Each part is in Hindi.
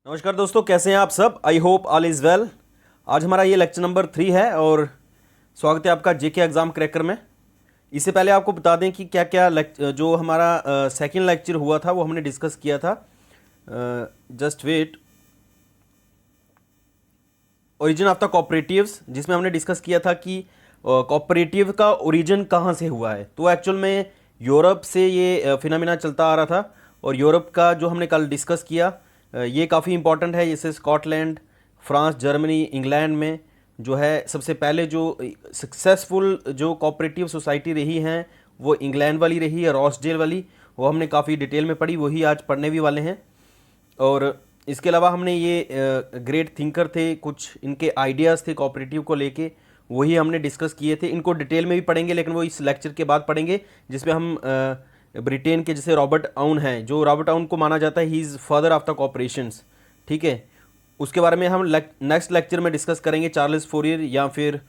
नमस्कार दोस्तों, कैसे हैं आप सब। I hope all is well. आज हमारा ये लेक्चर नंबर 3 है और स्वागत है आपका जेके एग्ज़ाम क्रैकर में। इससे पहले आपको बता दें कि क्या क्या जो हमारा सेकंड लेक्चर हुआ था वो हमने डिस्कस किया था। Just wait. Origin of the cooperatives, जिसमें हमने डिस्कस किया था कि कोऑपरेटिव का ओरिजिन कहाँ से हुआ है। तो एक्चुअल में यूरोप से ये फिनोमेना चलता आ रहा था और यूरोप का जो हमने कल डिस्कस किया ये काफ़ी इंपॉर्टेंट है। जैसे स्कॉटलैंड, फ्रांस, जर्मनी, इंग्लैंड में जो है सबसे पहले जो सक्सेसफुल जो कोऑपरेटिव सोसाइटी रही हैं वो इंग्लैंड वाली रही है, रॉसडेल वाली। वो हमने काफ़ी डिटेल में पढ़ी, वही आज पढ़ने भी वाले हैं। और इसके अलावा हमने ये ग्रेट थिंकर थे, कुछ इनके आइडियाज़ थे कोऑपरेटिव को लेके, वही हमने डिस्कस किए थे। इनको डिटेल में भी पढ़ेंगे लेकिन वो इस लेक्चर के बाद पढ़ेंगे, जिसमें हम ब्रिटेन के जैसे रॉबर्ट आउन हैं, जो रॉबर्ट आउन को माना जाता है ही is father of the cooperations. ठीक है, उसके बारे में हम नेक्स्ट लेक्चर में डिस्कस करेंगे। चार्ल्स फोरियर या फिर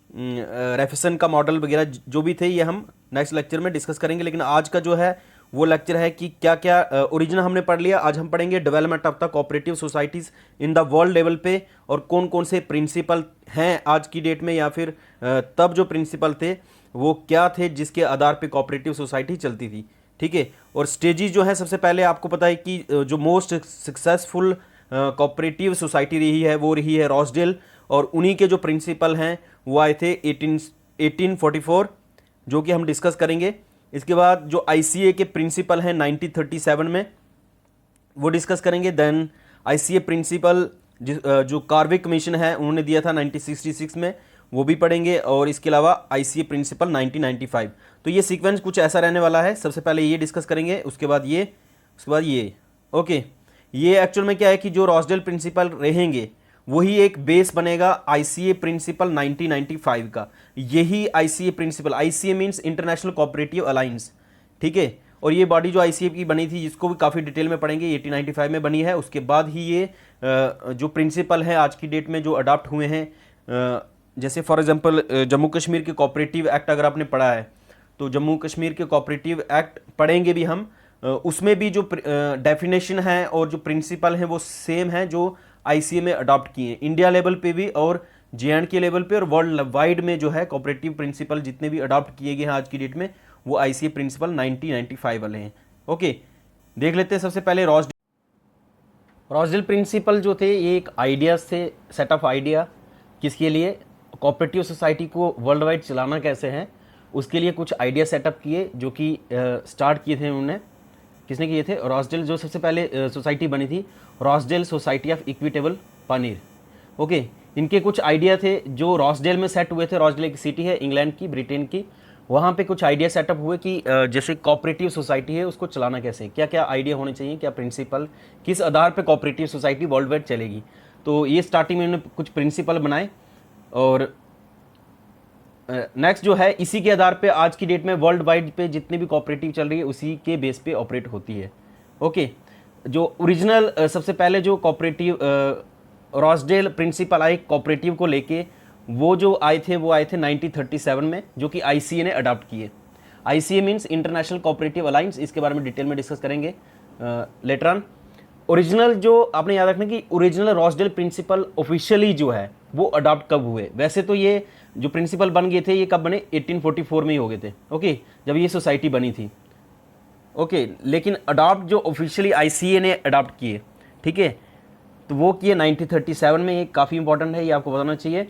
रेफसन का मॉडल वगैरह जो भी थे ये हम नेक्स्ट लेक्चर में डिस्कस करेंगे। लेकिन आज का जो है वो लेक्चर है कि क्या क्या ओरिजिन हमने पढ़ लिया। आज हम पढ़ेंगे development of the cooperative societies in the world level पे, और कौन कौन से प्रिंसिपल हैं आज की डेट में, या फिर तब जो प्रिंसिपल थे वो क्या थे जिसके आधार पे कोऑपरेटिव सोसाइटी चलती थी। ठीक है, और स्टेजेस जो है, सबसे पहले आपको पता है कि जो मोस्ट सक्सेसफुल कोऑपरेटिव सोसाइटी रही है वो रही है रॉसडेल, और उन्हीं के जो प्रिंसिपल हैं वो आए थे 1844, जो कि हम डिस्कस करेंगे। इसके बाद जो आईसीए के प्रिंसिपल हैं 1937 में, वो डिस्कस करेंगे। देन आईसीए प्रिंसिपल जो कार्वे कमीशन है उन्होंने दिया था 1966 में, वो भी पढ़ेंगे। और इसके अलावा आईसीए प्रिंसिपल 1995। तो ये सीक्वेंस कुछ ऐसा रहने वाला है। सबसे पहले ये डिस्कस करेंगे, उसके बाद ये, उसके बाद ये। ओके, ये एक्चुअल में क्या है कि जो रॉसडेल प्रिंसिपल रहेंगे वही एक बेस बनेगा आईसीए प्रिंसिपल 1995 का। यही ICA principle, ICA means international cooperative alliance. ठीक है, और ये बॉडी जो आईसीए की बनी थी, जिसको भी काफ़ी डिटेल में पढ़ेंगे, 1895 में बनी है। उसके बाद ही ये जो प्रिंसिपल है आज की डेट में जो अडॉप्ट हुए हैं, जैसे फॉर एग्जांपल जम्मू कश्मीर के कोऑपरेटिव एक्ट अगर आपने पढ़ा है तो जम्मू कश्मीर के कोऑपरेटिव एक्ट पढ़ेंगे भी हम। उसमें भी जो डेफिनेशन है और जो प्रिंसिपल हैं वो सेम है जो आईसीए में अडॉप्ट किए हैं, इंडिया लेवल पे भी और जेएंडके लेवल पे और वर्ल्ड वाइड में जो है कोऑपरेटिव प्रिंसिपल जितने भी अडॉप्ट किए गए हैं आज की डेट में, वो आईसीए प्रिंसिपल 1995 वाले हैं। ओके, देख लेते हैं सबसे पहले रॉसडेल प्रिंसिपल जो थे, ये एक आइडियाज थे, सेट ऑफ आइडिया, किसके लिए, कोऑपरेटिव सोसाइटी को वर्ल्ड वाइड चलाना कैसे है, उसके लिए कुछ आइडिया सेटअप किए, जो कि स्टार्ट किए थे उन्होंने। किसने किए थे? रॉसडेल। जो सबसे पहले सोसाइटी बनी थी, Rochdale society of equitable pioneers. Okay, इनके कुछ आइडिया थे जो रॉसडेल में सेट हुए थे। रॉसडेल एक सिटी है इंग्लैंड की, ब्रिटेन की। वहाँ पे कुछ आइडिया सेटअप हुए कि जैसे कोऑपरेटिव सोसाइटी है उसको चलाना कैसे, क्या क्या आइडिया होने चाहिए, क्या प्रिंसिपल, किस आधार पे कोऑपरेटिव सोसाइटी वर्ल्ड वाइड चलेगी। तो ये स्टार्टिंग में उन्होंने कुछ प्रिंसिपल बनाए, और नेक्स्ट जो है इसी के आधार पे आज की डेट में वर्ल्ड वाइड पे जितनी भी कोऑपरेटिव चल रही है उसी के बेस पे ऑपरेट होती है। ओके, जो ओरिजिनल सबसे पहले जो कोऑपरेटिव रॉसडेल प्रिंसिपल आए कोऑपरेटिव को लेके, वो जो आए थे वो आए थे 1937 में, जो कि आईसीए ने अडॉप्ट किए। ICA means international cooperative alliance. इसके बारे में डिटेल में डिस्कस करेंगे लेटर ऑन। ओरिजिनल जो आपने याद रखना कि ओरिजिनल रॉसडेल प्रिंसिपल ऑफिशियली जो है वो अडॉप्ट कब हुए। वैसे तो ये जो प्रिंसिपल बन गए थे ये कब बने, 1844 में ही हो गए थे। ओके, जब ये सोसाइटी बनी थी। ओके, लेकिन अडॉप्ट जो ऑफिशियली आईसीए ने अडॉप्ट किए, ठीक है, तो वो किए 1937 में। ये काफ़ी इंपॉर्टेंट है, ये आपको बताना चाहिए।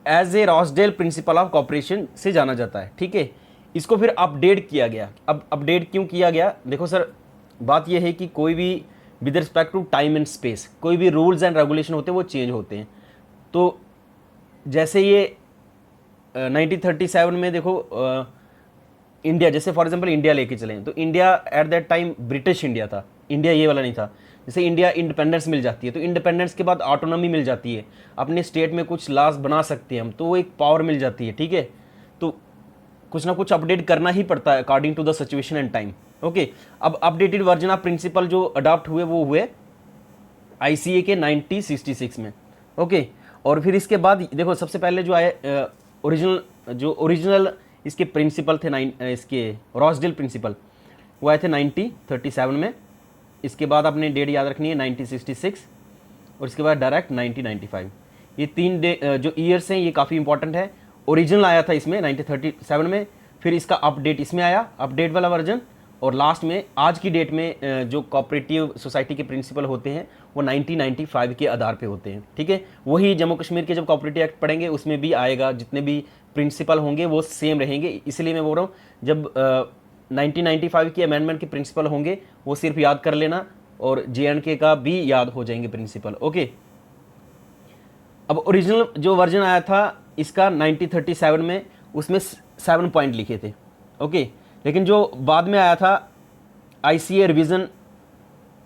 As a Rochdale principle of cooperation से जाना जाता है। ठीक है, इसको फिर अपडेट किया गया। अब अपडेट क्यों किया गया? देखो सर, बात यह है कि कोई भी with respect to time and space कोई भी रूल्स एंड रेगुलेशन होते हैं वो चेंज होते हैं। तो जैसे ये 1937 में देखो इंडिया, जैसे फॉर एग्जांपल इंडिया लेके चलें तो India at that time British India था, इंडिया ये वाला नहीं था। जैसे इंडिया इंडिपेंडेंस मिल जाती है तो इंडिपेंडेंस के बाद ऑटोनॉमी मिल जाती है, अपने स्टेट में कुछ लॉज बना सकते हैं हम, तो वो एक पावर मिल जाती है। ठीक है, तो कुछ ना कुछ अपडेट करना ही पड़ता है according to the situation and time. Okay, अब अपडेटेड वर्जन ऑफ प्रिंसिपल जो अडॉप्ट हुए वो हुए आईसीए के 1966 में। ओके, और फिर इसके बाद देखो सबसे पहले जो आए ओरिजिनल इसके प्रिंसिपल थे इसके रॉसडेल प्रिंसिपल, वो आए थे 1937 में। इसके बाद आपने डेट याद रखनी है 1966, और इसके बाद डायरेक्ट 1995। ये तीन जो ईयर्स हैं ये काफ़ी इंपॉर्टेंट है। ओरिजिनल आया था इसमें 1937 में, फिर इसका अपडेट इसमें आया, अपडेट वाला वर्जन, और लास्ट में आज की डेट में जो कोऑपरेटिव सोसाइटी के प्रिंसिपल होते हैं वो 1995 के आधार पे होते हैं। ठीक है, वही जम्मू कश्मीर के जब कोऑपरेटिव एक्ट पढ़ेंगे उसमें भी आएगा, जितने भी प्रिंसिपल होंगे वो सेम रहेंगे। इसलिए मैं बोल रहा हूँ जब 1995 की अमेंडमेंट के प्रिंसिपल होंगे वो सिर्फ याद कर लेना, और JNK का भी याद हो जाएंगे प्रिंसिपल। ओके, अब ओरिजिनल जो वर्जन आया था इसका 1937 में, उसमें 7 पॉइंट लिखे थे। ओके, लेकिन जो बाद में आया था ICA रिवीजन,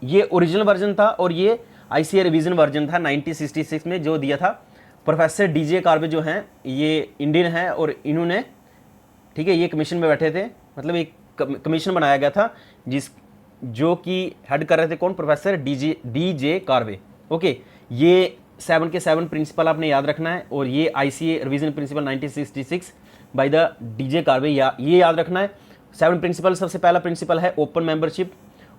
ये ओरिजिनल वर्जन था और ये ICA रिवीजन वर्जन था 1966 में जो दिया था। प्रोफेसर DJ कार्वे जो हैं ये इंडियन हैं और इन्होंने, ठीक है, ये कमीशन में बैठे थे, मतलब एक कमीशन बनाया गया था जो कि हेड कर रहे थे कौन, प्रोफेसर DJ कार्वे। ओके, ये 7 के 7 प्रिंसिपल आपने याद रखना है, और ये ICA revision principle 1966 by the DJ Karve ये याद रखना है। 7 प्रिंसिपल, सबसे पहला प्रिंसिपल है open membership.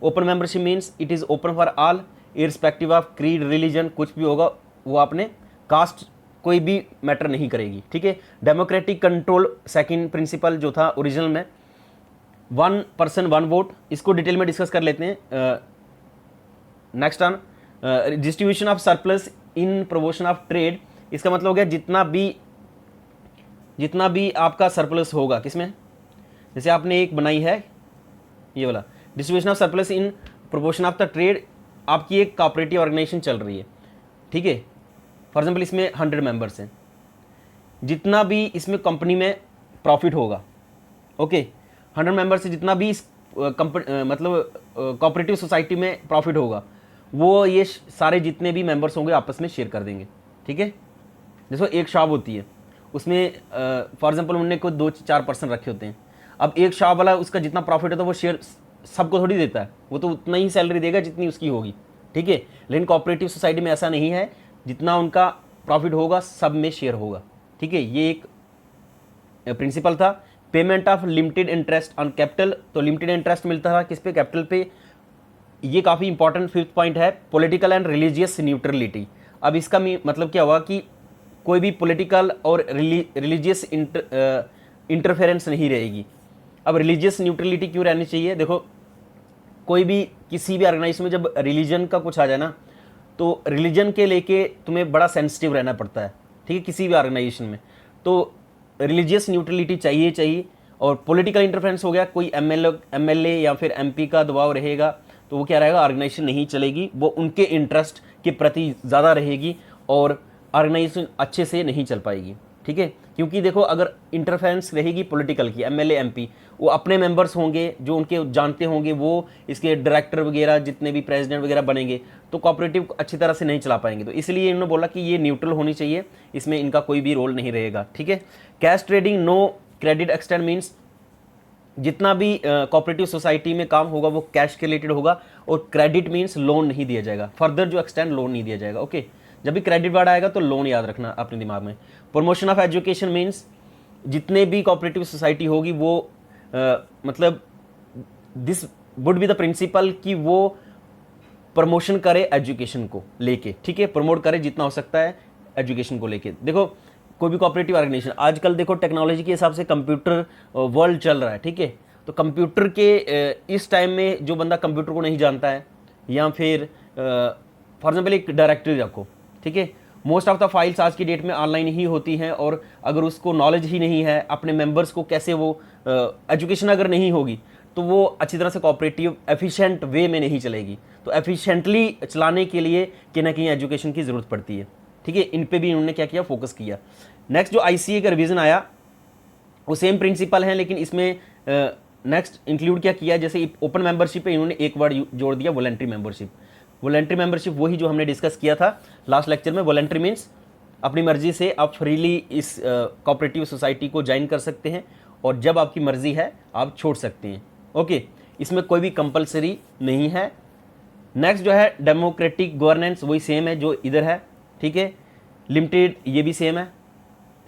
Open membership means it is open for all irrespective of creed, religion, कुछ भी होगा वो आपने, कास्ट कोई भी मैटर नहीं करेगी। ठीक है, डेमोक्रेटिक कंट्रोल सेकंड प्रिंसिपल जो था ओरिजिनल में, 1 पर्सन 1 वोट, इसको डिटेल में डिस्कस कर लेते हैं। Next on distribution of surplus in promotion of trade, इसका मतलब हो गया जितना भी आपका सरप्लस होगा किसमें, जैसे आपने एक बनाई है ये वाला distribution of surplus in proportion of the trade, आपकी एक कोऑपरेटिव ऑर्गेनाइजेशन चल रही है। ठीक है, फॉर एग्जांपल इसमें 100 मेंबर्स हैं, जितना भी इसमें कंपनी में प्रॉफिट होगा, ओके, 100 मेंबर्स से जितना भी इस मतलब कोऑपरेटिव सोसाइटी में प्रॉफिट होगा वो ये सारे जितने भी मेंबर्स होंगे आपस में शेयर कर देंगे। ठीक है, जैसे एक शॉप होती है उसमें फॉर एग्जांपल उन्होंने कोई 2-4 पर्सन रखे होते हैं, अब एक शॉप वाला उसका जितना प्रॉफिट होता है वो शेयर सबको थोड़ी देता है, वो तो उतना ही सैलरी देगा जितनी उसकी होगी। ठीक है, लेकिन कोऑपरेटिव सोसाइटी में ऐसा नहीं है, जितना उनका प्रॉफिट होगा सब में शेयर होगा। ठीक है, ये एक प्रिंसिपल था। Payment of limited interest on capital, तो लिमिटेड इंटरेस्ट मिलता था किस पे, कैपिटल पे। ये काफ़ी इंपॉर्टेंट 5th पॉइंट है, पॉलिटिकल एंड रिलीजियस न्यूट्रलिटी। अब इसका मतलब क्या हुआ कि कोई भी पॉलिटिकल और रिलीजियस इंटरफेरेंस नहीं रहेगी। अब रिलीजियस न्यूट्रलिटी क्यों रहनी चाहिए, देखो कोई भी किसी भी ऑर्गेनाइजेशन में जब रिलीजन का कुछ आ जाए ना, तो रिलीजन के लेके तुम्हें बड़ा सेंसिटिव रहना पड़ता है। ठीक है, किसी भी ऑर्गेनाइजेशन में तो रिलीजियस न्यूट्रलिटी चाहिए। और पॉलिटिकल इंटरफेरेंस हो गया, कोई MLA या फिर MP का दबाव रहेगा तो वो क्या रहेगा, ऑर्गेनाइजेशन नहीं चलेगी, वो उनके इंटरेस्ट के प्रति ज़्यादा रहेगी और ऑर्गेनाइजेशन अच्छे से नहीं चल पाएगी। ठीक है, क्योंकि देखो अगर इंटरफेरेंस रहेगी पॉलिटिकल की, MLA MP वो अपने मेंबर्स होंगे जो उनके जानते होंगे, वो इसके डायरेक्टर वगैरह जितने भी प्रेसिडेंट वगैरह बनेंगे, तो कोऑपरेटिव अच्छी तरह से नहीं चला पाएंगे। तो इसलिए इन्होंने बोला कि ये न्यूट्रल होनी चाहिए, इसमें इनका कोई भी रोल नहीं रहेगा। ठीक है, cash trading no credit extend means जितना भी कोऑपरेटिव सोसाइटी में काम होगा वो कैश के रिलेटेड होगा, और क्रेडिट मीन्स लोन नहीं दिया जाएगा, फर्दर जो एक्सटेंड लोन नहीं दिया जाएगा। ओके, जब भी क्रेडिट वर्ड आएगा तो लोन याद रखना अपने दिमाग में। प्रमोशन ऑफ एजुकेशन मीन्स जितने भी कोऑपरेटिव सोसाइटी होगी वो मतलब this would be the principle कि वो प्रमोशन करे एजुकेशन को लेके। ठीक है, प्रमोट करे जितना हो सकता है एजुकेशन को लेके। देखो कोई भी कोऑपरेटिव ऑर्गेनाइजेशन आजकल देखो टेक्नोलॉजी के हिसाब से कंप्यूटर वर्ल्ड चल रहा है। ठीक है, तो कंप्यूटर के इस टाइम में जो बंदा कंप्यूटर को नहीं जानता है, या फिर फॉर एग्जाम्पल एक डायरेक्टरी रखो, ठीक है, मोस्ट ऑफ द फाइल्स आज की डेट में ऑनलाइन ही होती हैं, और अगर उसको नॉलेज ही नहीं है अपने मेंबर्स को कैसे वो एजुकेशन अगर नहीं होगी तो वो अच्छी तरह से कोऑपरेटिव एफिशिएंट वे में नहीं चलेगी। तो एफिशिएंटली चलाने के लिए कहीं ना कहीं एजुकेशन की ज़रूरत पड़ती है। ठीक है, इन पे भी इन्होंने क्या किया, फोकस किया। नेक्स्ट जो ICA का रिवीजन आया वो सेम प्रिंसिपल है, लेकिन इसमें नेक्स्ट इंक्लूड क्या किया, जैसे ओपन मेंबरशिप पे इन्होंने एक वर्ड जोड़ दिया, वॉलंटरी मेंबरशिप। वॉलंटरी मेंबरशिप वही जो हमने डिस्कस किया था लास्ट लेक्चर में। वॉलंटरी मीन्स अपनी मर्जी से आप फ्रीली इस कोऑपरेटिव सोसाइटी को ज्वाइन कर सकते हैं, और जब आपकी मर्जी है आप छोड़ सकते हैं। ओके, इसमें कोई भी कंपलसरी नहीं है। नेक्स्ट जो है डेमोक्रेटिक गवर्नेंस, वही सेम है जो इधर है। ठीक है, लिमिटेड ये भी सेम है,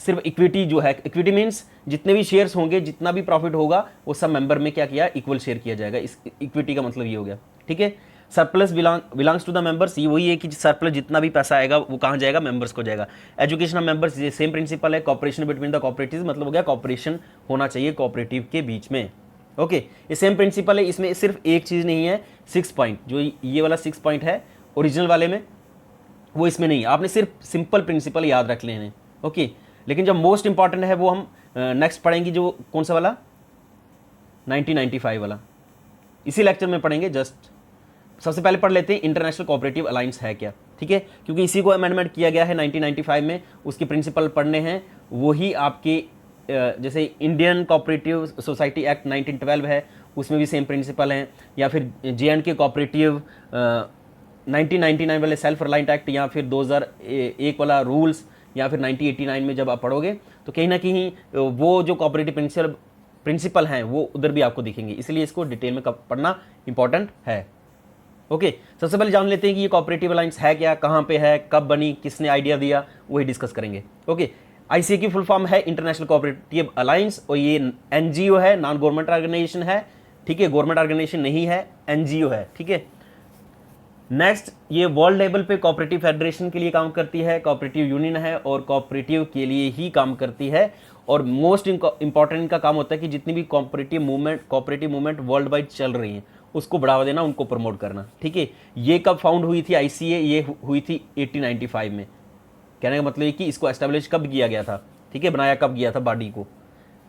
सिर्फ इक्विटी जो है, इक्विटी मीन्स जितने भी शेयर्स होंगे, जितना भी प्रॉफिट होगा वो सब मेंबर में क्या किया, इक्वल शेयर किया जाएगा। इस इक्विटी का मतलब ये हो गया। ठीक है, surplus belongs to the members, ये वही है कि सरप्लस जितना भी पैसा आएगा वो कहाँ जाएगा, मेंबर्स को जाएगा। एजुकेशन ऑफ मेंबर्स, ये सेम प्रिंसिपल है। कॉपरेशन बिटवीन द कॉपरेटिव, मतलब हो गया कॉपरेशन होना चाहिए कॉपरेटिव के बीच में। ओके, ये सेम प्रिंसिपल है। इसमें सिर्फ एक चीज़ नहीं है, 6 पॉइंट, जो ये वाला 6 पॉइंट है ओरिजिनल वाले में, वो इसमें नहीं है। आपने सिर्फ सिंपल प्रिंसिपल याद रख लेने। ओके, लेकिन जो मोस्ट इंपॉर्टेंट है वो हम नेक्स्ट पढ़ेंगे, जो कौन सा वाला, 1995 वाला, इसी लेक्चर में पढ़ेंगे। जस्ट सबसे पहले पढ़ लेते हैं इंटरनेशनल कोऑपरेटिव अलायंस है क्या, ठीक है, क्योंकि इसी को अमेंडमेंट किया गया है 1995 में, उसके प्रिंसिपल पढ़ने हैं। वही आपके जैसे इंडियन कोऑपरेटिव सोसाइटी एक्ट 1912 है, उसमें भी सेम प्रिंसिपल हैं, या फिर JNK कोऑपरेटिव 1999 वाले सेल्फ रिलायंट एक्ट, या फिर 2001 वाला रूल्स, या फिर 1989 में जब आप पढ़ोगे तो कहीं ना कहीं वो जो कोऑपरेटिव प्रिंसिपल हैं वो उधर भी आपको दिखेंगे, इसलिए इसको डिटेल में पढ़ना इंपॉर्टेंट है। ओके, सबसे पहले जान लेते हैं कि ये कोऑपरेटिव अलायंस है क्या, कहाँ पे है, कब बनी, किसने आइडिया दिया, वही डिस्कस करेंगे। ओके, ICA की फुल फॉर्म है इंटरनेशनल कोऑपरेटिव अलायंस, और ये NGO है, नॉन गवर्नमेंट ऑर्गेनाइजेशन है, ठीक है, गवर्नमेंट ऑर्गेनाइजेशन नहीं है, NGO है, ठीक है। नेक्स्ट, ये वर्ल्ड लेवल पे कोऑपरेटिव फेडरेशन के लिए काम करती है, कोऑपरेटिव यूनियन है और कोऑपरेटिव के लिए ही काम करती है। और मोस्ट इंपॉर्टेंट इनका काम होता है कि जितनी भी कोऑपरेटिव मूवमेंट वर्ल्ड वाइड चल रही हैं उसको बढ़ावा देना, उनको प्रमोट करना, ठीक है। ये कब फाउंड हुई थी ICA, ये हुई थी 1895 में। कहने का मतलब है कि इसको एस्टेब्लिश कब किया गया था, ठीक है, बनाया कब गया था बॉडी को,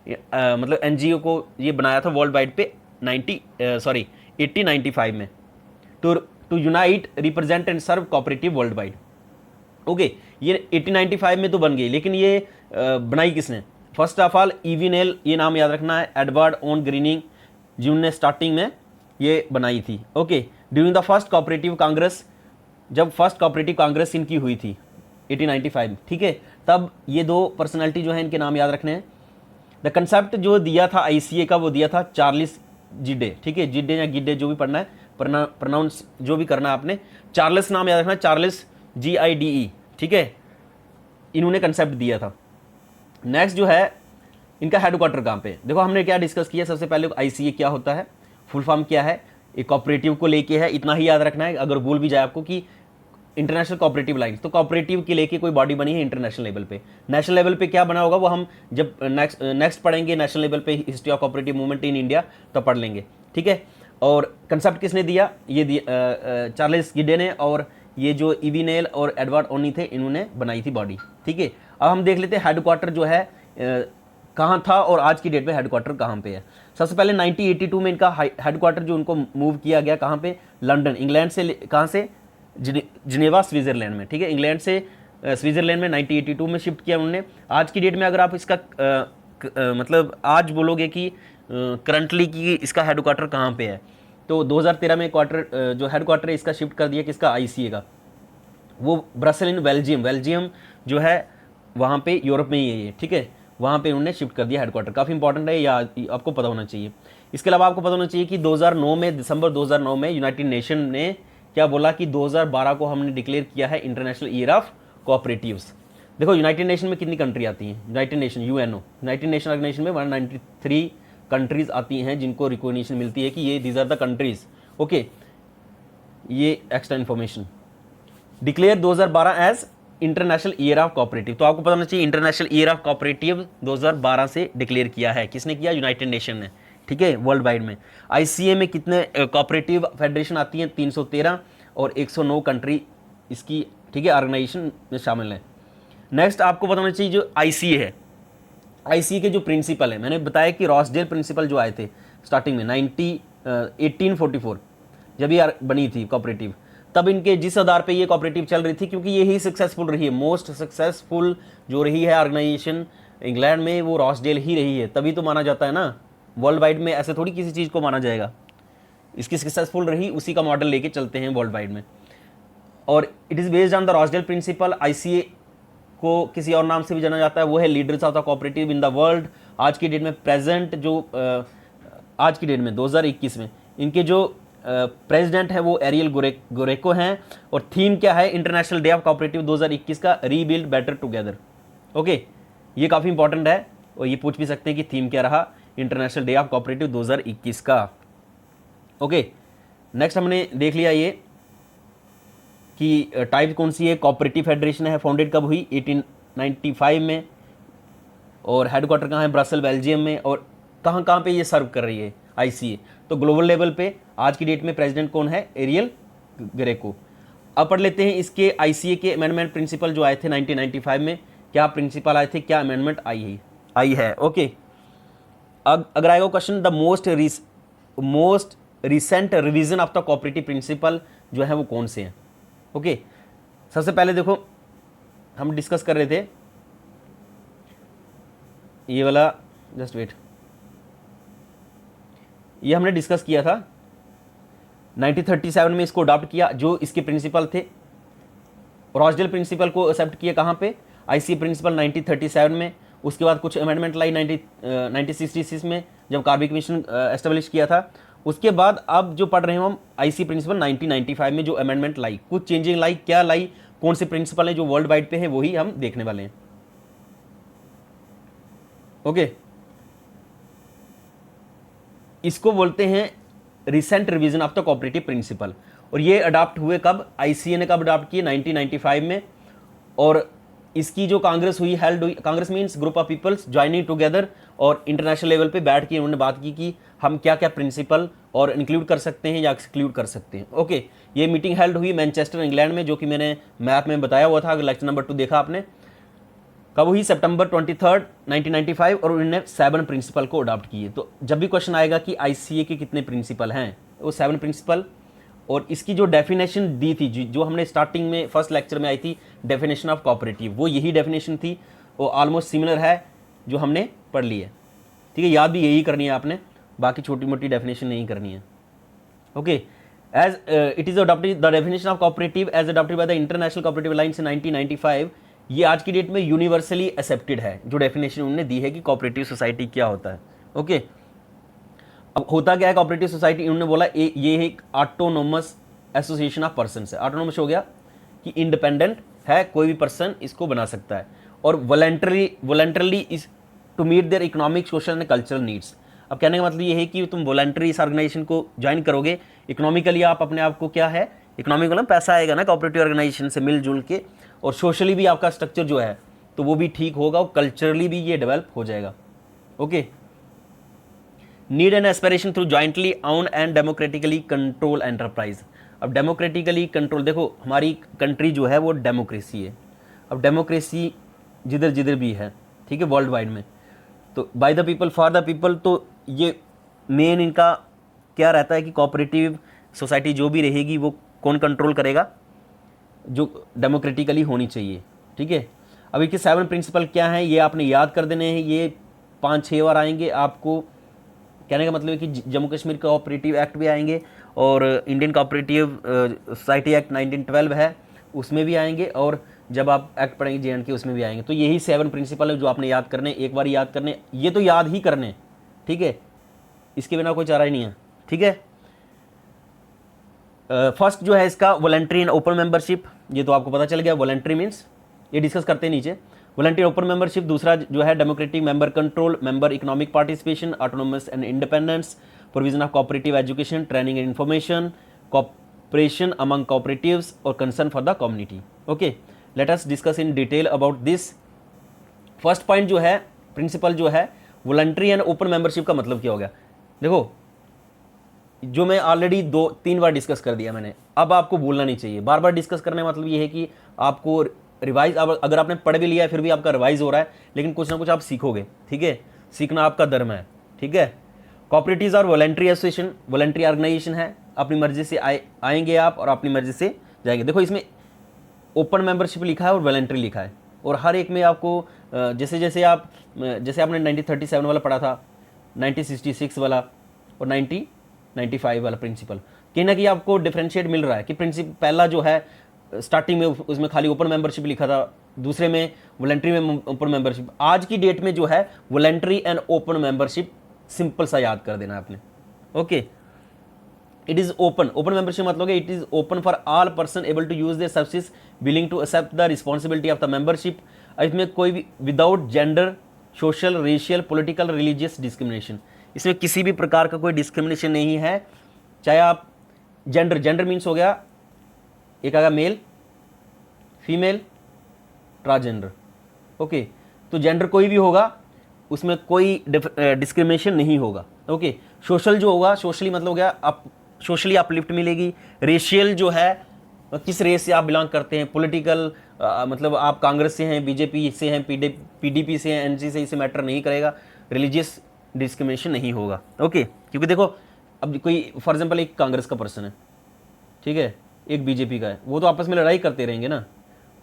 मतलब NGO को ये बनाया था वर्ल्ड वाइड पे 1895 में, to unite, represent and serve cooperative world wide. Okay, ये 1895 में तो बन गई, लेकिन ये बनाई किसने? First of all EV nail, ये नाम याद रखना है, एडवर्ड ऑन ग्रीनिंग, जिन्होंने स्टार्टिंग में ये बनाई थी। Okay, during the first cooperative Congress, जब फर्स्ट कोऑपरेटिव कांग्रेस इनकी हुई थी 1895, ठीक है, तब ये दो पर्सनैलिटी जो है इनके नाम याद रखने हैं। द कंसेप्ट जो दिया था ICA का, वो दिया था चार्ल्स जिडे, ठीक है, जिडे या गिडे जो भी पढ़ना है, प्रोनाउंस जो भी करना है आपने, चार्ल्स नाम याद रखना, चार्ल्स GIDE, ठीक है, इन्होंने कंसेप्ट दिया था। नेक्स्ट जो है इनका हेडक्वार्टर कहाँ पे, देखो हमने क्या डिस्कस किया, सबसे पहले ICA क्या होता है, फुल फॉर्म क्या है, एक कोऑपरेटिव को लेके है, इतना ही याद रखना है। अगर भूल भी जाए आपको कि इंटरनेशनल कोऑपरेटिव लाइंस, तो कोऑपरेटिव के लेके कोई बॉडी बनी है इंटरनेशनल लेवल पे। नेशनल लेवल पे क्या बना होगा वो हम जब नेक्स्ट पढ़ेंगे, नेशनल लेवल पे history of cooperative movement in India, तो पढ़ लेंगे, ठीक है। और कंसेप्ट किसने दिया, ये चार्ल्स गिडे ने, और ये जो ईवी नेल और एडवर्ड ओनी थे, इन्होंने बनाई थी बॉडी, ठीक है। अब हम देख लेते हैं हेडक्वार्टर जो है कहाँ था और आज की डेट में हेडक्वार्टर कहाँ पे है। सबसे पहले 1982 में इनका हेडक्वार्टर जो उनको मूव किया गया कहाँ पे, लंदन, इंग्लैंड से, कहाँ से, जिनेवा स्विट्जरलैंड में, ठीक है, इंग्लैंड से स्विट्जरलैंड में 1982 में शिफ्ट किया उन्होंने। आज की डेट में अगर आप इसका मतलब आज बोलोगे कि करंटली की इसका हेडक्वार्टर कहाँ पे है, तो 2013 में क्वार्टर जो हेडक्वार्टर है इसका शिफ्ट कर दिया किसका, ICA का, वो ब्रसेल इन बेल्जियम जो है वहाँ पे यूरोप में ही है ये, ठीक है, वहाँ पे उन्होंने शिफ्ट कर दिया हेडक्वार्टर। काफ़ी इंपॉर्टेंट है, या आपको पता होना चाहिए। इसके अलावा आपको पता होना चाहिए कि 2009 में, दिसंबर 2009 में यूनाइटेड नेशन ने क्या बोला कि 2012 को हमने डिक्लेयर किया है इंटरनेशनल ईयर ऑफ कोऑपरेटिव्स। देखो यूनाइटेड नेशन में कितनी कंट्री आती हैं, united nation UNO, united nation organisation में 193 कंट्रीज आती हैं जिनको रिकॉग्निशन मिलती है कि ये these are the countries. Okay, ये extra information declare 2012 as international year of cooperative, तो आपको पता होना चाहिए इंटरनेशनल ईयर ऑफ कोऑपरेटिव 2012 से डिक्लेयर किया है, किसने किया, यूनाइटेड नेशन ने, ठीक है, वर्ल्ड वाइड में। ICA में कितने कोऑपरेटिव फेडरेशन आती हैं, 313, और 109 कंट्री इसकी, ठीक है, ऑर्गेनाइजेशन में शामिल है। नेक्स्ट आपको पता होना चाहिए जो ICA है, ICA के जो प्रिंसिपल है, मैंने बताया कि रॉसडेल प्रिंसिपल जो आए थे स्टार्टिंग में 1844 जब ये बनी थी कोऑपरेटिव, तब इनके जिस आधार पे ये कोऑपरेटिव चल रही थी, क्योंकि यही सक्सेसफुल रही है, मोस्ट सक्सेसफुल जो रही है ऑर्गेनाइजेशन इंग्लैंड में, वो रॉसडेल ही रही है, तभी तो माना जाता है ना वर्ल्ड वाइड में, ऐसे थोड़ी किसी चीज़ को माना जाएगा। इसकी सक्सेसफुल रही, उसी का मॉडल लेके चलते हैं वर्ल्ड वाइड में। और it is based on the Rochdale principle. ICA को किसी और नाम से भी जाना जाता है, वो है leaders of the cooperative in the world. आज की डेट में प्रेजेंट जो आज की डेट में 2021 में इनके जो प्रेसिडेंट है वो एरियल गोरेको हैं, और थीम क्या है, इंटरनेशनल डे ऑफ कोऑपरेटिव 2021 का, रीबिल्ड बेटर टुगेदर। ओके, ये काफ़ी इंपॉर्टेंट है, और ये पूछ भी सकते हैं कि थीम क्या रहा इंटरनेशनल डे ऑफ कोऑपरेटिव 2021 का। ओके, नेक्स्ट हमने देख लिया ये कि टाइप कौन सी है, कोऑपरेटिव फेडरेशन है, फाउंडेड कब हुई 1895 में, और हेडक्वार्टर कहाँ है, ब्रसल बेल्जियम में, और कहाँ कहाँ पे ये सर्व कर रही है आईसीए। तो ग्लोबल लेवल पे आज की डेट में प्रेसिडेंट कौन है, एरियल ग्रेको। अब पढ़ लेते हैं इसके आईसीए के अमेंडमेंट प्रिंसिपल जो आए थे 1995 में, क्या प्रिंसिपल आए थे, क्या अमेंडमेंट आई है। ओके, अब अगर आएगा question, the most recent revision of the cooperative principal जो है वो कौन से हैं। ओके, सबसे पहले देखो हम डिस्कस कर रहे थे ये वाला, जस्ट वेट, ये हमने डिस्कस किया था 1937 में, इसको अडॉप्ट किया। जो इसके प्रिंसिपल थे, रॉसडेल प्रिंसिपल को एक्सेप्ट किया कहाँ पे, आईसीए प्रिंसिपल 1937 में। उसके बाद कुछ अमेंडमेंट लाई 1966 में, जब कार्बी कमीशन एस्टेब्लिश किया था। उसके बाद अब जो पढ़ रहे हैं हम आईसीए प्रिंसिपल 1995 में जो अमेंडमेंट लाई, कुछ चेंजिंग लाई, क्या लाई, कौन से प्रिंसिपल है जो वर्ल्ड वाइड पे है, वही हम देखने वाले हैं। ओके, इसको बोलते हैं recent revision of the cooperative principal, और ये अडॉप्ट हुए कब, आईसीए ने कब अडॉप्ट किए 1995 में। और इसकी जो कांग्रेस हुई, हेल्ड हुई, congress means group of peoples joining together, और इंटरनेशनल लेवल पे बैठ के उन्होंने बात की कि हम क्या क्या प्रिंसिपल और इंक्लूड कर सकते हैं या एक्सक्लूड कर सकते हैं। ओके, ये मीटिंग हेल्ड हुई मैनचेस्टर इंग्लैंड में, जो कि मैंने मैप में बताया हुआ था, अगर लेक्चर नंबर 2 देखा आपने। कब हुई, सितंबर 23, 1995, और उन्होंने 7 प्रिंसिपल को अडॉप्ट किए। तो जब भी क्वेश्चन आएगा कि आईसीए के कितने प्रिंसिपल हैं, वो 7 प्रिंसिपल, और इसकी जो डेफिनेशन दी थी, जो हमने स्टार्टिंग में फर्स्ट लेक्चर में आई थी, डेफिनेशन ऑफ कोऑपरेटिव, वो यही डेफिनेशन थी, वो ऑलमोस्ट सिमिलर है जो हमने पढ़ ली है। ठीक है, याद भी यही करनी है आपने, बाकी छोटी मोटी डेफिनेशन नहीं करनी है। Okay, as it is adopted the definition of cooperative as adopted by the international cooperative alliance in 1995, ये आज की डेट में यूनिवर्सली एक्सेप्टेड है, जो डेफिनेशन उन्होंने दी है कि कोऑपरेटिव सोसाइटी क्या होता है। ओके, अब होता क्या है कोऑपरेटिव सोसाइटी, उन्होंने बोला ये एक ऑटोनोमस एसोसिएशन ऑफ पर्सन्स है। ऑटोनोमस हो गया कि इंडिपेंडेंट है, कोई भी पर्सन इसको बना सकता है, और voluntarily is to meet their economic, social and cultural needs. अब कहने का मतलब ये है कि तुम वॉलंटरी इस ऑर्गेनाइजेशन को ज्वाइन करोगे, इकोनॉमिकली आप अपने आप को क्या है, इकोनॉमिक मतलब पैसा आएगा ना कोऑपरेटिव ऑर्गेनाइजेशन से मिलजुल के, और सोशली भी आपका स्ट्रक्चर जो है तो वो भी ठीक होगा, और कल्चरली भी ये डेवलप हो जाएगा। Okay, need and aspiration through jointly own and democratically control enterprise. अब डेमोक्रेटिकली कंट्रोल, देखो हमारी कंट्री जो है वो डेमोक्रेसी है। अब डेमोक्रेसी जिधर जिधर भी है, ठीक है, वर्ल्ड वाइड में, तो by the people for the people, तो ये मेन इनका क्या रहता है कि कोऑपरेटिव सोसाइटी जो भी रहेगी वो कौन कंट्रोल करेगा, जो डेमोक्रेटिकली होनी चाहिए। ठीक है, अब इसके 7 प्रिंसिपल क्या हैं ये आपने याद कर देने हैं, ये 5-6 बार आएंगे आपको। कहने का मतलब है कि जम्मू कश्मीर कोऑपरेटिव एक्ट भी आएंगे, और इंडियन कोऑपरेटिव सोसाइटी एक्ट 1912 है उसमें भी आएंगे, और जब आप एक्ट पढ़ेंगे JNK उसमें भी आएंगे। तो यही 7 प्रिंसिपल है जो आपने याद करने, एक बार याद करने, ये तो याद ही करने। ठीक है, इसके बिना कोई चारा ही नहीं है। ठीक है, फर्स्ट जो है इसका वॉलंटरी एंड ओपन मेंबरशिप, ये तो आपको पता चल गया, वॉलंटरी मीन्स, ये डिस्कस करते हैं नीचे, वॉलंटरी ओपन मेंबरशिप। दूसरा जो है democratic member control, member economic participation, autonomous and independence, provision of cooperative education, training and information, cooperation among cooperatives, और concern for the community. Okay, let us discuss in detail about this. First point जो है प्रिंसिपल जो है वॉलंटरी एंड ओपन मेंबरशिप का मतलब क्या हो गया, देखो जो मैं ऑलरेडी 2-3 बार डिस्कस कर दिया मैंने, अब आपको भूलना नहीं चाहिए। बार बार डिस्कस करने का मतलब ये है कि आपको रिवाइज, अब अगर आपने पढ़ भी लिया है फिर भी आपका रिवाइज हो रहा है, लेकिन कुछ ना कुछ आप सीखोगे। ठीक है, सीखना आपका धर्म है। ठीक है, कोऑपरेटिव्स और वॉलंटरी एसोसिएशन, वॉलंटरी ऑर्गेनाइजेशन है, अपनी मर्जी से आएंगे आप और अपनी मर्जी से जाएंगे। देखो इसमें ओपन मेंबरशिप लिखा है और वॉलंटरी लिखा है, और हर एक में आपको जैसे जैसे आपने 1937 वाला पढ़ा था, 1966 वाला और 1995 वाला प्रिंसिपल, कहीं ना कहीं आपको डिफरेंशिएट मिल रहा है कि प्रिंसिपल पहला जो है स्टार्टिंग में उसमें खाली ओपन मेंबरशिप लिखा था, दूसरे में वॉलंटरी में ओपन मेंबरशिप। आज की डेट में जो है voluntary and open membership simple सा याद कर देना है आपने। Okay, it is open, open membership मतलब it is open for all person able to use their services willing to accept the responsibility of the membership. इसमें कोई भी without gender, social, racial, political, religious discrimination, इसमें किसी भी प्रकार का कोई डिस्क्रिमिनेशन नहीं है, चाहे आप जेंडर, जेंडर मीन्स हो गया, एक आएगा मेल, फीमेल, ट्रांसजेंडर। ओके, तो जेंडर कोई भी होगा, उसमें कोई डिस्क्रिमिनेशन नहीं होगा। ओके, सोशल जो होगा, सोशली मतलब हो गया आप सोशली अपलिफ्ट मिलेगी। रेशियल जो है, किस रेस से आप बिलोंग करते हैं, पॉलिटिकल मतलब आप कांग्रेस से हैं, बीजेपी से हैं, पीडीपी से हैं, एनसी से, इसे मैटर नहीं करेगा। रिलीजियस डिस्क्रिमिनेशन नहीं होगा। ओके, क्योंकि देखो अब कोई फॉर एग्जांपल एक कांग्रेस का पर्सन है, ठीक है, एक बीजेपी का है, वो तो आपस में लड़ाई करते रहेंगे ना,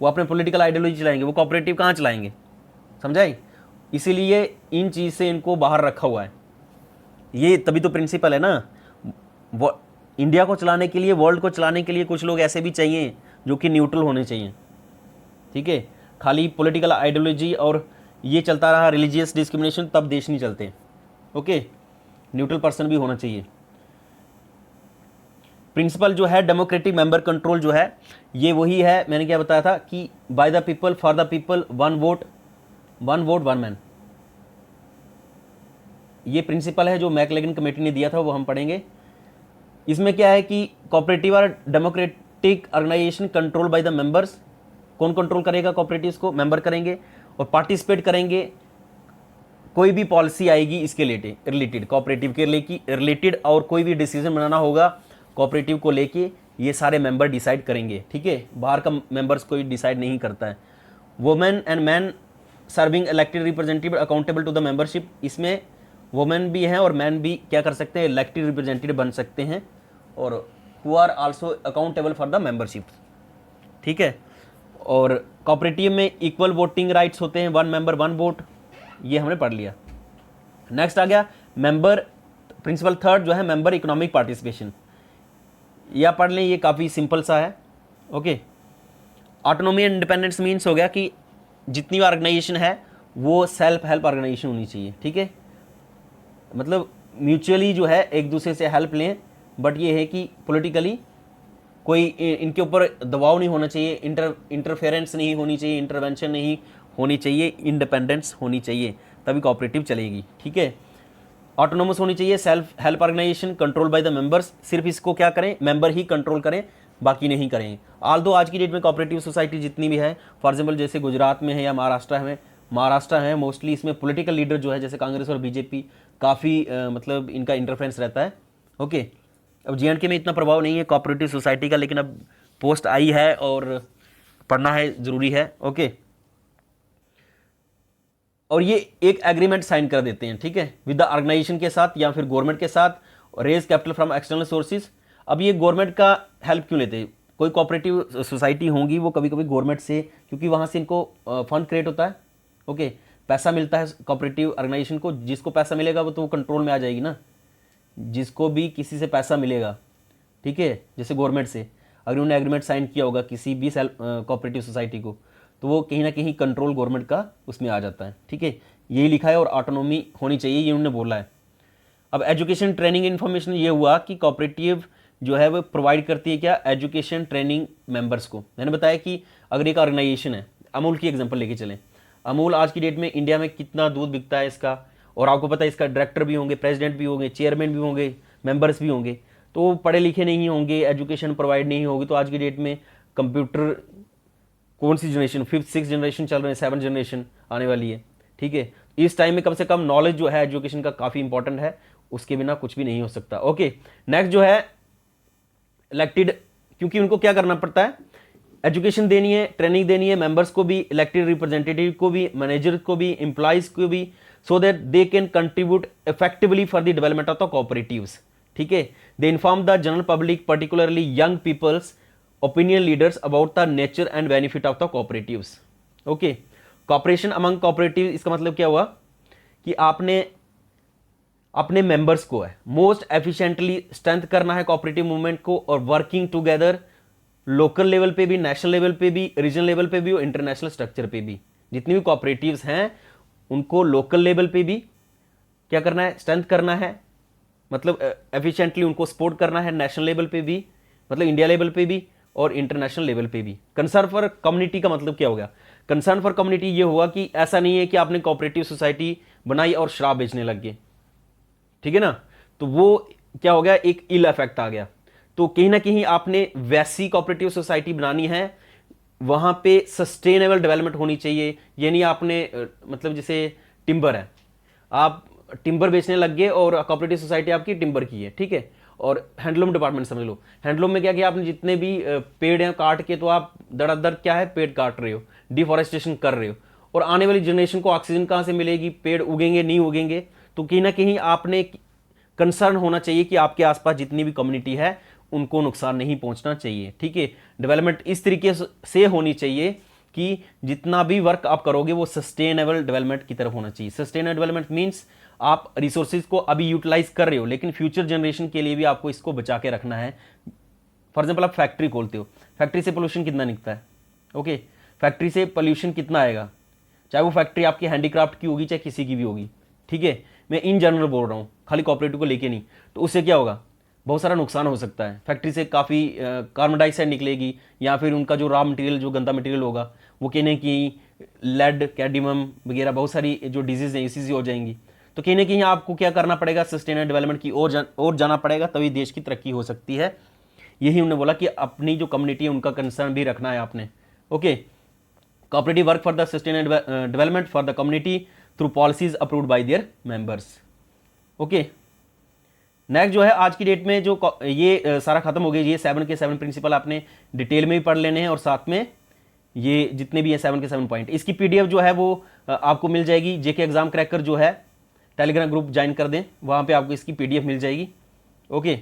वो अपने पॉलिटिकल आइडियोलॉजी चलाएंगे, वो कोऑपरेटिव कहाँ चलाएंगे, समझाई। इसीलिए इन चीज़ से इनको बाहर रखा हुआ है। ये तभी तो प्रिंसिपल है ना, इंडिया को चलाने के लिए, वर्ल्ड को चलाने के लिए कुछ लोग ऐसे भी चाहिए जो कि न्यूट्रल होने चाहिए। ठीक है, खाली पॉलिटिकल आइडियोलॉजी और ये चलता रहा रिलीजियस डिस्क्रिमिनेशन, तब देश नहीं चलते। ओके, न्यूट्रल पर्सन भी होना चाहिए। प्रिंसिपल जो है डेमोक्रेटिक मेंबर कंट्रोल जो है, ये वही है, मैंने क्या बताया था कि by the people for the people, one vote one man. ये प्रिंसिपल है जो मैकलेगन कमेटी ने दिया था, वो हम पढ़ेंगे। इसमें क्या है कि कोऑपरेटिव और democratic organisation control by the members. कौन कंट्रोल करेगा कोऑपरेटिव्स को? मेंबर करेंगे और पार्टिसिपेट करेंगे। कोई भी पॉलिसी आएगी इसके रिलेटेड, कोऑपरेटिव के रिलेटेड, और कोई भी डिसीजन बनाना होगा कोऑपरेटिव को लेके, ये सारे मेंबर डिसाइड करेंगे। ठीक है, बाहर का मेंबर्स कोई डिसाइड नहीं करता है। Women and man serving elected representative accountable to the membership. इसमें वुमेन भी हैं और मैन भी क्या कर सकते हैं, इलेक्टेड रिप्रेजेंटेटिव बन सकते हैं, और who are also accountable for the membership. ठीक है, और कोऑपरेटिव में इक्वल वोटिंग राइट्स होते हैं, वन मेंबर वन वोट, ये हमने पढ़ लिया। नेक्स्ट आ गया मेंबर प्रिंसिपल थर्ड जो है मेंबर इकोनॉमिक पार्टिसिपेशन। या पढ़ लें, ये काफ़ी सिंपल सा है। Okay, autonomy and independence means हो गया कि जितनी भी ऑर्गेनाइजेशन है वो सेल्फ हेल्प ऑर्गेनाइजेशन होनी चाहिए। ठीक है, मतलब म्यूचुअली जो है एक दूसरे से हेल्प लें, बट ये है कि पॉलिटिकली कोई इनके ऊपर दबाव नहीं होना चाहिए, इंटरफेरेंस नहीं होनी चाहिए, इंटरवेंशन नहीं होनी चाहिए, इंडिपेंडेंस होनी चाहिए, तभी कोऑपरेटिव चलेगी। ठीक है, ऑटोनोमस होनी चाहिए, self help organisation, control by the members. सिर्फ इसको क्या करें, मेंबर ही कंट्रोल करें, बाकी नहीं करें। आल्दो आज की डेट में कोऑपरेटिव सोसाइटी जितनी भी है, फॉर एग्जांपल जैसे गुजरात में है या महाराष्ट्र है, मोस्टली इसमें पॉलिटिकल लीडर जो है जैसे कांग्रेस और बीजेपी, काफ़ी मतलब इनका इंटरफेरेंस रहता है। ओके, अब जे में इतना प्रभाव नहीं है कोऑपरेटिव सोसाइटी का, लेकिन अब पोस्ट आई है और पढ़ना है, ज़रूरी है। ओके, और ये एक एग्रीमेंट साइन कर देते हैं, ठीक है, विद द ऑर्गेनाइजेशन के साथ या फिर गवर्नमेंट के साथ, raise capital from external sources. अब ये गवर्नमेंट का हेल्प क्यों लेते हैं? कोई कोऑपरेटिव सोसाइटी होंगी वो कभी कभी गवर्नमेंट से, क्योंकि वहाँ से इनको फंड क्रिएट होता है। ओके, पैसा मिलता है कोऑपरेटिव ऑर्गेनाइजेशन को, जिसको पैसा मिलेगा वो तो कंट्रोल में आ जाएगी ना। जिसको भी किसी से पैसा मिलेगा, ठीक है, जैसे गवर्नमेंट से, अगर उन्होंने एग्रीमेंट साइन किया होगा किसी भी सेल्फ कोऑपरेटिव सोसाइटी को, तो वो कहीं ना कहीं कंट्रोल गवर्नमेंट का उसमें आ जाता है। ठीक है, यही लिखा है, और ऑटोनॉमी होनी चाहिए, ये उन्होंने बोला है। अब एजुकेशन ट्रेनिंग इन्फॉर्मेशन, ये हुआ कि कोऑपरेटिव जो है वो प्रोवाइड करती है क्या, एजुकेशन ट्रेनिंग मेंबर्स को। मैंने बताया कि अगर एक ऑर्गेनाइजेशन है, अमूल की एग्जांपल लेके चलें, अमूल आज की डेट में इंडिया में कितना दूध बिकता है इसका, और आपको पता है इसका डायरेक्टर भी होंगे, प्रेसिडेंट भी होंगे, चेयरमैन भी होंगे, मेंबर्स भी होंगे, तो पढ़े लिखे नहीं होंगे, एजुकेशन प्रोवाइड नहीं होगी, तो आज की डेट में कंप्यूटर कौन सी जनरेशन, 5th 6th जनरेशन चल रहे हैं, 7th जनरेशन आने वाली है। ठीक है, इस टाइम में कम से कम नॉलेज जो है एजुकेशन का काफ़ी इंपॉर्टेंट है, उसके बिना कुछ भी नहीं हो सकता। ओके, नेक्स्ट जो है इलेक्टेड, क्योंकि उनको क्या करना पड़ता है, एजुकेशन देनी है, ट्रेनिंग देनी है मेंबर्स को भी, इलेक्टेड रिप्रेजेंटेटिव को भी, मैनेजर को भी, एम्प्लॉइज को भी, so that they can contribute effectively for the development of the cooperatives. ठीक है, they inform the general public, particularly young peoples, opinion leaders about the nature and benefit of the cooperatives. Okay, cooperation among cooperative, इसका मतलब क्या हुआ कि आपने अपने मेंबर्स को है मोस्ट एफिशिएंटली स्ट्रेंथ करना है कोऑपरेटिव मूवमेंट को, और वर्किंग टुगेदर लोकल लेवल पे भी, नेशनल लेवल पे भी, रीजनल लेवल पे भी और इंटरनेशनल स्ट्रक्चर पे भी। जितनी भी कोऑपरेटिव्स हैं उनको लोकल लेवल पे भी क्या करना है, स्ट्रेंथ करना है, मतलब एफिशिएंटली उनको सपोर्ट करना है, नेशनल लेवल पे भी, मतलब इंडिया लेवल पे भी, और इंटरनेशनल लेवल पे भी। कंसर्न फॉर कम्युनिटी का मतलब क्या हो गया, कंसर्न फॉर कम्युनिटी ये हुआ कि ऐसा नहीं है कि आपने कोऑपरेटिव सोसाइटी बनाई और शराब बेचने लग गए, ठीक है ना, तो वो क्या हो गया, एक इल इफेक्ट आ गया। तो कहीं ना कहीं आपने वैसी कोऑपरेटिव सोसाइटी बनानी है, वहां पे सस्टेनेबल डेवलपमेंट होनी चाहिए। ये नहीं आपने मतलब जैसे टिम्बर है, आप टिम्बर बेचने लग गए और कोऑपरेटिव सोसाइटी आपकी टिम्बर की है, ठीक है, और हैंडलूम डिपार्टमेंट समझ लो, हैंडलूम में क्या किया आपने, जितने भी पेड़ हैं काट के, तो आप दर क्या है, पेड़ काट रहे हो, डिफॉरेस्टेशन कर रहे हो, और आने वाली जनरेशन को ऑक्सीजन कहाँ से मिलेगी, पेड़ उगेंगे नहीं उगेंगे। तो कहीं ना कहीं आपने कंसर्न होना चाहिए कि आपके आसपास जितनी भी कम्युनिटी है उनको नुकसान नहीं पहुंचना चाहिए, ठीक है। डेवलपमेंट इस तरीके से होनी चाहिए कि जितना भी वर्क आप करोगे वो सस्टेनेबल डेवलपमेंट की तरफ होना चाहिए। सस्टेनेबल डेवलपमेंट मींस आप रिसोर्सेज को अभी यूटिलाइज कर रहे हो, लेकिन फ्यूचर जनरेशन के लिए भी आपको इसको बचा के रखना है। फॉर एग्जाम्पल आप फैक्ट्री खोलते हो, फैक्ट्री से पोल्यूशन कितना निकलता है, ओके, फैक्ट्री से पोल्यूशन कितना आएगा, चाहे वो फैक्ट्री आपकी हैंडीक्राफ्ट की होगी चाहे किसी की भी होगी, ठीक है, मैं इन जनरल बोल रहा हूँ, खाली कोऑपरेटिव को लेके नहीं। तो उससे क्या होगा, बहुत सारा नुकसान हो सकता है। फैक्ट्री से काफ़ी कार्बन डाइऑक्साइड निकलेगी, या फिर उनका जो रॉ मटेरियल, जो गंदा मटेरियल होगा, वो कहने की लेड, कैडमियम वगैरह बहुत सारी जो डिजीज़ हैं इसी से हो जाएंगी। तो कहीं ना कहीं आपको क्या करना पड़ेगा, सस्टेनेबल डेवलपमेंट की ओर जाना पड़ेगा, तभी देश की तरक्की हो सकती है। यही उन्होंने बोला कि अपनी जो कम्युनिटी है उनका कंसर्न भी रखना है आपने, okay. Cooperative work for the sustainable development for the community through policies approved by there members, okay. Next जो है आज की डेट में जो ये सारा खत्म हो गया, ये 7 के 7 प्रिंसिपल आपने डिटेल में भी पढ़ लेने हैं, और साथ में ये जितने भी हैं 7 के 7 पॉइंट, इसकी पीडीएफ जो है वो आपको मिल जाएगी। जेके एग्जाम क्रैकर जो है टेलीग्राम ग्रुप ज्वाइन कर दें, वहां पे आपको इसकी पीडीएफ मिल जाएगी, ओके।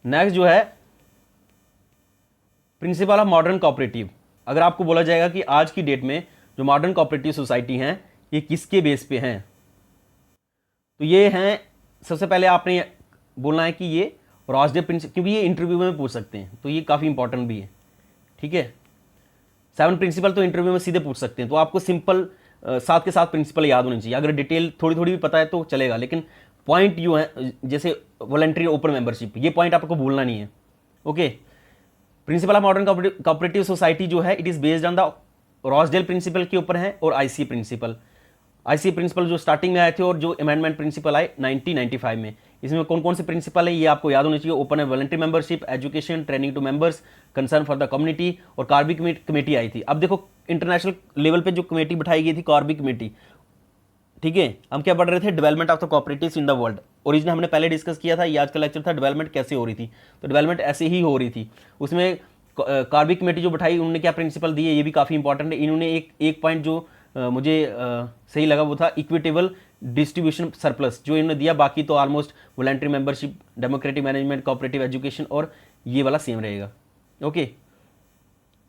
नेक्स्ट जो है प्रिंसिपल ऑफ मॉडर्न कोऑपरेटिव। अगर आपको बोला जाएगा कि आज की डेट में जो मॉडर्न कोऑपरेटिव सोसाइटी हैं ये किसके बेस पे हैं, तो ये हैं, सबसे पहले आपने बोलना है कि ये रॉसडेल प्रिंसिपल, क्योंकि ये इंटरव्यू में पूछ सकते हैं, तो ये काफ़ी इंपॉर्टेंट भी है, ठीक है। 7 प्रिंसिपल तो इंटरव्यू में सीधे पूछ सकते हैं, तो आपको सिंपल 7 के 7 प्रिंसिपल याद होने चाहिए। अगर डिटेल थोड़ी थोड़ी भी पता है तो चलेगा, लेकिन पॉइंट यू है, जैसे वॉलंटरी ओपन मेंबरशिप, ये पॉइंट आपको भूलना नहीं है, okay. Principle of modern cooperative society जो है it is based on the Rochdale principle के ऊपर है, और आईसी प्रिंसिपल। आईसी प्रिंसिपल जो स्टार्टिंग में आए थे और जो अमेंडमेंट प्रिंसिपल आए 1995 में, इसमें कौन कौन से प्रिंसिपल है ये आपको याद होने चाहिए। ओपन है voluntary membership, education, training to members, concern for the community, और कार्बिक कमेटी आई थी। अब देखो इंटरनेशनल लेवल पे जो कमेटी बिठाई गई थी, कार्बिक कमेटी, ठीक है। हम क्या पढ़ रहे थे, development of the cooperatives in the world. Origin हमने पहले डिस्कस किया था, ये आज का लेक्चर था डेवलपमेंट कैसे हो रही थी, तो डेवलपमेंट ऐसे ही हो रही थी। उसमें कार्बिक कमेटी जो बिठाई उन्होंने क्या प्रिंसिपल दिए, ये भी काफ़ी इंपॉर्टेंट है। इन्होंने एक पॉइंट जो मुझे सही लगा वो था इक्विटेबल डिस्ट्रीब्यूशन सरप्लस, जो इन्होंने दिया। बाकी तो almost voluntary membership, democratic management, cooperative education और ये वाला सेम रहेगा, ओके।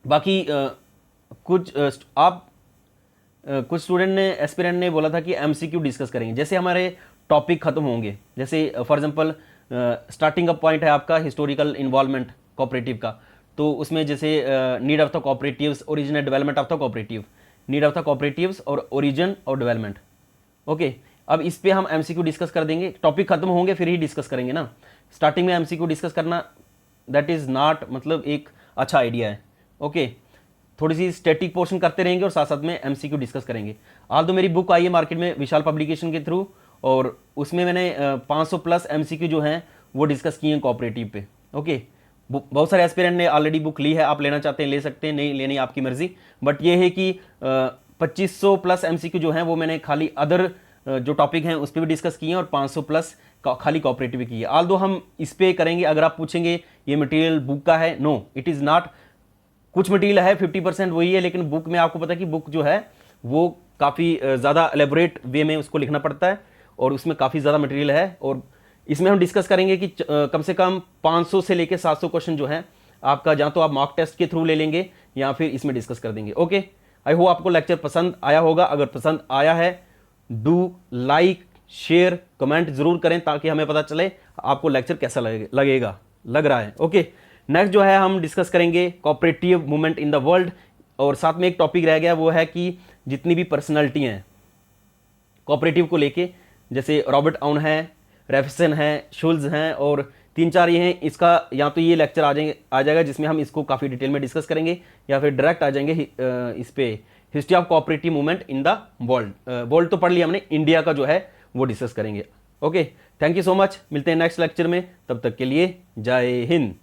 बाकी कुछ स्टूडेंट ने, एस्पिरेंट ने बोला था कि एमसीक्यू डिस्कस करेंगे, जैसे हमारे टॉपिक खत्म होंगे। जैसे for example starting up point है आपका हिस्टोरिकल इन्वॉल्वमेंट कोऑपरेटिव का, तो उसमें जैसे need of the cooperatives, origin and development of the cooperative, need of the cooperatives और ओरिजिन और डेवलपमेंट, ओके। अब इस पे हम एमसीक्यू डिस्कस कर देंगे, टॉपिक खत्म होंगे फिर ही डिस्कस करेंगे ना। स्टार्टिंग में एमसीक्यू डिस्कस करना दैट इज नॉट मतलब एक अच्छा आइडिया है, ओके। थोड़ी सी स्टैटिक पोर्शन करते रहेंगे और साथ साथ में एमसीक्यू डिस्कस करेंगे। आज तो मेरी बुक आई है मार्केट में विशाल पब्लिकेशन के थ्रू, और उसमें मैंने 500 प्लस एमसीक्यू जो हैं वो डिस्कस किए हैं कोऑपरेटिव पे, ओके। बहुत सारे एस्पिरेंट ने ऑलरेडी बुक ली है, आप लेना चाहते हैं ले सकते हैं, नहीं लेनी आपकी मर्जी। बट ये है कि 2500 प्लस एमसीक्यू जो हैं वो मैंने खाली अदर जो टॉपिक हैं उस पर भी डिस्कस किए हैं, और 500 प्लस खाली कोऑपरेटिव की है। आल दो हम इस पे करेंगे। अगर आप पूछेंगे ये मटेरियल बुक का है, नो इट इज़ नॉट। कुछ मटेरियल है 50% वही है, लेकिन बुक में आपको पता है कि बुक जो है वो काफ़ी ज़्यादा एलेबोरेट वे में उसको लिखना पड़ता है, और उसमें काफ़ी ज़्यादा मटेरियल है। और इसमें हम डिस्कस करेंगे कि कम से कम 500 से लेकर 700 क्वेश्चन जो है आपका, जहाँ तो आप मॉक टेस्ट के थ्रू ले लेंगे या फिर इसमें डिस्कस कर देंगे, ओके। आई होप आपको लेक्चर पसंद आया होगा। अगर पसंद आया है डू लाइक, शेयर, कमेंट जरूर करें ताकि हमें पता चले आपको लेक्चर कैसा लग रहा है, ओके। नेक्स्ट जो है हम डिस्कस करेंगे cooperative movement in the world, और साथ में एक टॉपिक रह गया वो है कि जितनी भी पर्सनैलिटी हैं कोऑपरेटिव को लेके, जैसे रॉबर्ट आउन है, रेफसन है, शुल्ज हैं, और 3-4 ये हैं। इसका या तो ये लेक्चर आ जाएगा जिसमें हम इसको काफ़ी डिटेल में डिस्कस करेंगे, या फिर डायरेक्ट आ जाएंगे इस पे history of cooperative movement in the world. World तो पढ़ लिया हमने, इंडिया का जो है वो डिस्कस करेंगे, okay. Thank you so much, मिलते हैं नेक्स्ट लेक्चर में, तब तक के लिए जय हिंद।